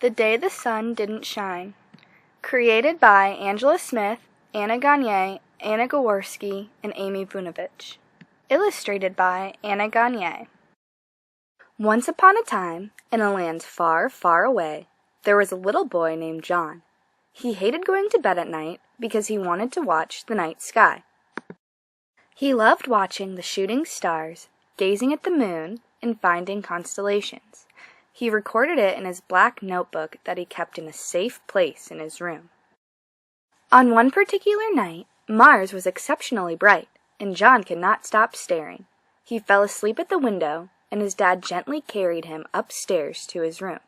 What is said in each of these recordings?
The Day the Sun Didn't Shine. Created by Angela Smith, Anna Gagne, Anna Gaworski, and Amy Vunovich. Illustrated by Anna Gagne. Once upon a time, in a land far, far away, there was a little boy named John. He hated going to bed at night because he wanted to watch the night sky. He loved watching the shooting stars, gazing at the moon, and finding constellations. He recorded it in his black notebook that he kept in a safe place in his room. On one particular night, Mars was exceptionally bright, and John could not stop staring. He fell asleep at the window, and his dad gently carried him upstairs to his room.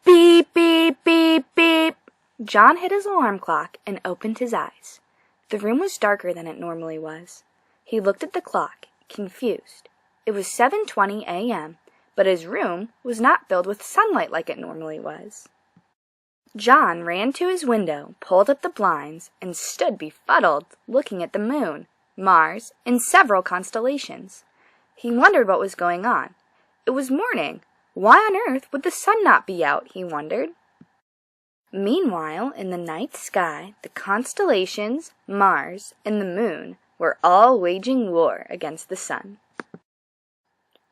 Beep, beep, beep, beep. John hit his alarm clock and opened his eyes. The room was darker than it normally was. He looked at the clock, confused. It was 7:20 a.m., but his room was not filled with sunlight like it normally was. John ran to his window, pulled up the blinds, and stood befuddled, looking at the moon, Mars, and several constellations. He wondered what was going on. It was morning. Why on earth would the sun not be out, he wondered. Meanwhile, in the night sky, the constellations, Mars, and the moon were all waging war against the sun.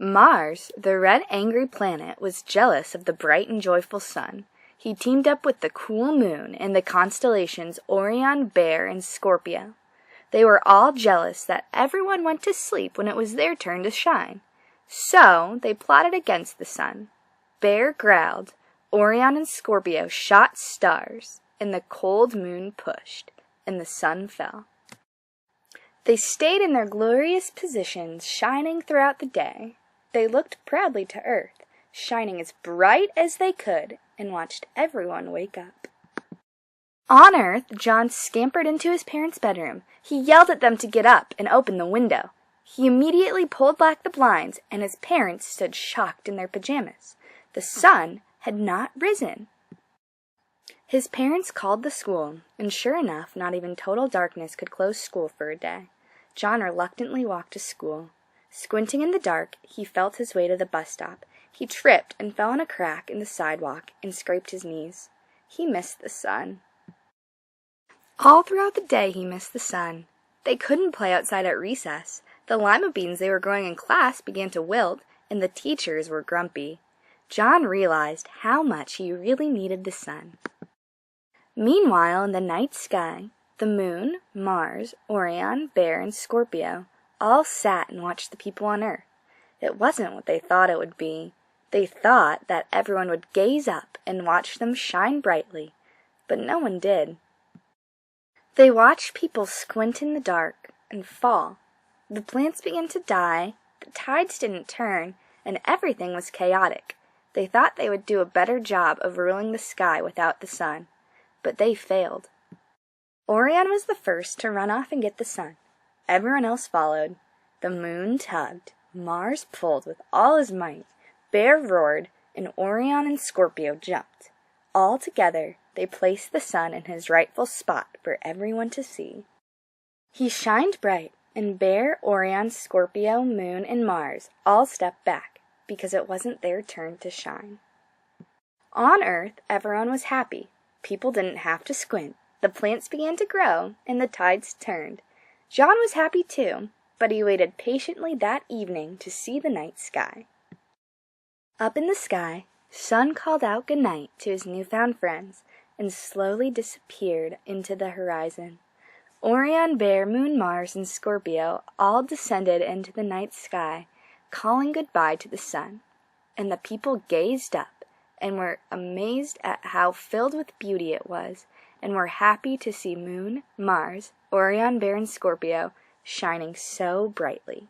Mars, the red angry planet, was jealous of the bright and joyful sun. He teamed up with the cool moon and the constellations Orion, Bear, and Scorpio. They were all jealous that everyone went to sleep when it was their turn to shine. So they plotted against the sun. Bear growled, Orion and Scorpio shot stars, and the cold moon pushed, and the sun fell. They stayed in their glorious positions, shining throughout the day. They looked proudly to Earth, shining as bright as they could, and watched everyone wake up. On Earth, John scampered into his parents' bedroom. He yelled at them to get up and open the window. He immediately pulled back the blinds, and his parents stood shocked in their pajamas. The sun had not risen. His parents called the school, and sure enough, not even total darkness could close school for a day. John reluctantly walked to school. Squinting in the dark, he felt his way to the bus stop. He tripped and fell on a crack in the sidewalk and scraped his knees. He missed the sun. All throughout the day he missed the sun. They couldn't play outside at recess. The lima beans they were growing in class began to wilt, and the teachers were grumpy. John realized how much he really needed the sun. Meanwhile, in the night sky, the moon, Mars, Orion, Bear, and Scorpio all sat and watched the people on Earth. It wasn't what they thought it would be. They thought that everyone would gaze up and watch them shine brightly, but no one did. They watched people squint in the dark and fall. The plants began to die, the tides didn't turn, and everything was chaotic. They thought they would do a better job of ruling the sky without the sun, but they failed. Orion was the first to run off and get the sun. Everyone else followed. The moon tugged, Mars pulled with all his might, Bear roared, and Orion and Scorpio jumped. All together, they placed the sun in his rightful spot for everyone to see. He shined bright, and Bear, Orion, Scorpio, Moon, and Mars all stepped back, because it wasn't their turn to shine. On Earth, everyone was happy. People didn't have to squint. The plants began to grow, and the tides turned. John was happy too, but he waited patiently that evening to see the night sky. Up in the sky, Sun called out good night to his newfound friends and slowly disappeared into the horizon. Orion, Bear, Moon, Mars, and Scorpio all descended into the night sky, calling goodbye to the sun. And the people gazed up and were amazed at how filled with beauty it was, and were happy to see Moon, Mars, Orion, Bear, and Scorpio shining so brightly.